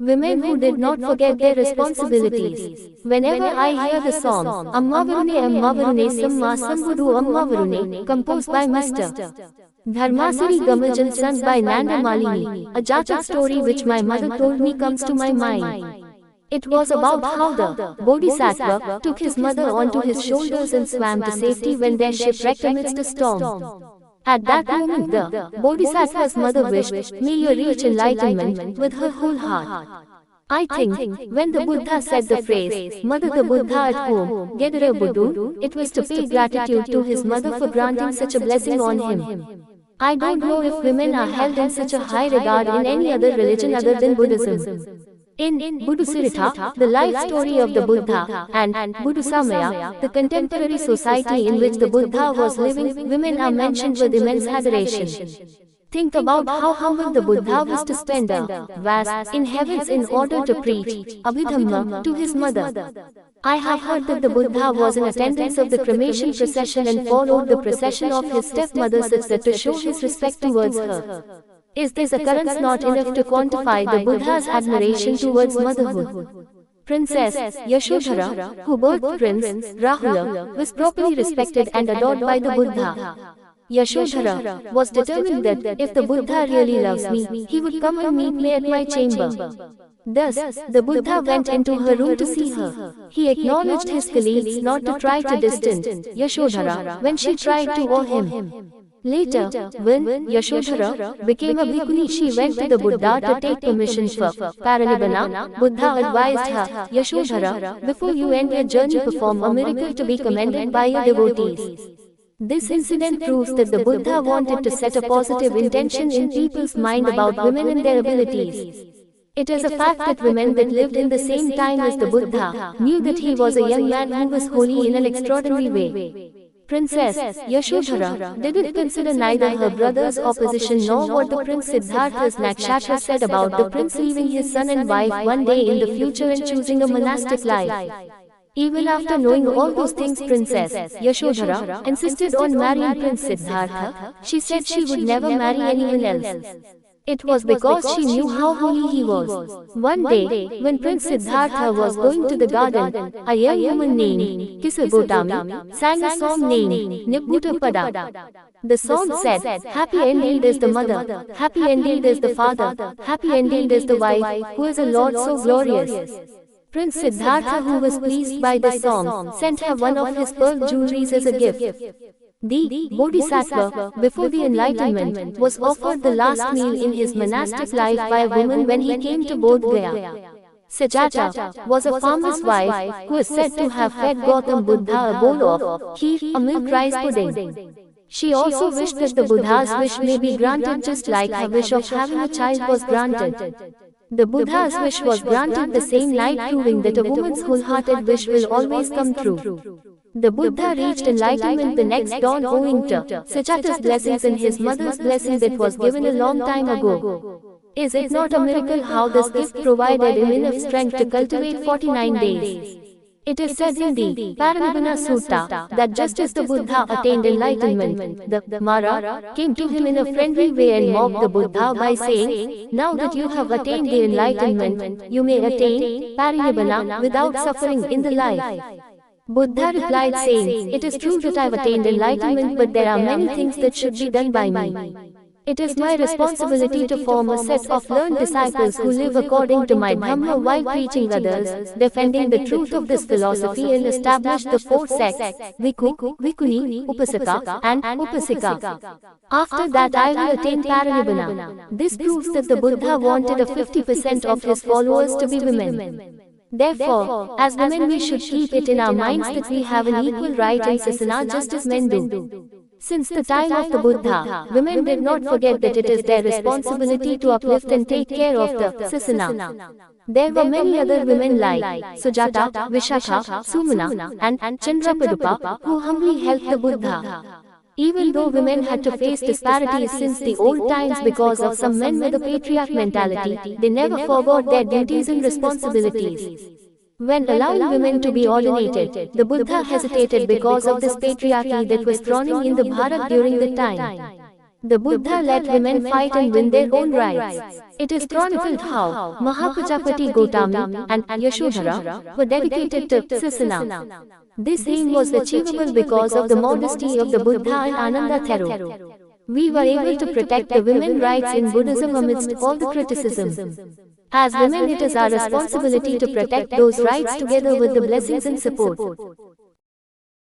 Women who did not forget their responsibilities. Whenever I hear the song, Amma Varune Samma Sambudu Amma Varune, composed by Mr. Dharmasiri Gamajan, sung by Nanda Malini, a Jatak story which my mother told me comes to my mind. It was about how the Bodhisattva took his mother onto his shoulders and swam to safety when their ship wrecked amidst a storm. At that moment the Bodhisattva's mother wished, "May you reach enlightenment," with her whole heart. I think, when the Buddha said the phrase, "Mother the Buddha at home, Gedara Buddhu," it was to pay gratitude to his mother for granting such a blessing on him. I don't know if women are held in such a high regard in any other religion other than Buddhism. In Buddhasarita, the life story of the Buddha, and Buddhasamaya, the contemporary society in which the Buddha was living, women are mentioned with immense adoration. Think about how humble the Buddha was to spend a vast in heavens in order to preach Abhidhamma to his mother. I have heard that the Buddha was in attendance of the cremation procession and followed the procession of his stepmother such that to show his respect towards her. Is this occurrence not enough to quantify the Buddha's admiration towards motherhood? Princess Yashodhara, who birthed Prince Rahula, was properly respected and adored by the Buddha. Yashodhara was determined that if the Buddha really loves me, he would come and meet me at my chamber. Thus, the Buddha went into her room to see her. He acknowledged his colleagues not to try to distance Yashodhara when she tried to awe him. Later, when Yashodhara became a bhikkhuni, she went to the Buddha to take permission for parinibbana. Buddha advised her, "Yashodhara, before you end your journey, perform a miracle to be commended by your devotees." This incident proves that the Buddha wanted to set a positive intention in people's mind about women and their abilities. It is a fact that women that lived in the same time as the Buddha knew that he was a young man who was holy in an extraordinary way. Princess Yashodhara didn't consider neither her brother's opposition nor what the Prince Siddhartha's nakshatra said about the prince leaving his son and wife one day in the future and choosing a monastic life. Even after knowing all those things, Princess Yashodhara insisted on marrying Prince Siddhartha. She said she would never marry anyone else. It was because she knew how holy he was. One day, when Prince Siddhartha was going to the garden, a young woman named Kisabotami sang a song named Nibbuta. The song said, "Happy indeed is the mother, happy indeed is the father, happy indeed is the wife, who is a Lord so glorious." Prince Siddhartha, who was pleased by the song, sent her one of his pearl jewelries as a gift. The Bodhisattva, before the enlightenment, was offered the last meal in his monastic life by a woman when he came to Bodh Gaya. Sajata was a farmer's wife who is said to have fed Gautam Buddha a bowl of kheer, a milk rice pudding. She also wished that the Buddha's wish may be granted just like her wish of having a child was granted. The Buddha's wish was granted the same night, proving that a woman's wholehearted wish will always come true. The Buddha reached enlightenment the next dawn owing to Sajata's blessings and his mother's blessing that was given a long time ago. Is it not a miracle how this gift provided him enough strength to cultivate 49 days? It is said in the Parinibbana Sutta that just as the Buddha attained enlightenment, the Mara came to him in a friendly way and mocked the Buddha by saying, "Now that you have attained the enlightenment, you may attain Parinibbana without suffering in the life." Buddha replied saying, "It is true that I have attained enlightenment, but there are many things that should be done by me. It is my responsibility to form a set of learned disciples who live according to my Dhamma while preaching others, defending the truth of this philosophy and establish the four sects, Bhikkhu, Bhikkhuni, Upasaka, and Upasika. After that I will attain Parinibbana." This proves that the Buddha wanted a 50% of his followers to be women. Therefore, as women we should keep it in our minds that we have an equal right in Sasana just as men do. Since the time of the Buddha, women did not forget that it is their responsibility to uplift and take care of the Sasana. There were many other women like Sujata, Vishakha, Sumana, and Chandrapadupa who humbly helped the Buddha. Even though women had to face disparities since the old times because of some men with a patriarch mentality, they never forgot their duties and responsibilities. When allowing women to be ordinated, the Buddha hesitated because of this patriarchy that was thronging in the Bharat during the time. The Buddha let women fight and win their own rights. It is chronicled how Mahaprajapati Gautami and Yashodhara were dedicated to Sasana. This aim was achievable because of the modesty of the Buddha and Ananda Thero. We were able to protect the women's rights in Buddhism amidst all the criticism. As women, it is our responsibility to protect those rights together with the blessings and support.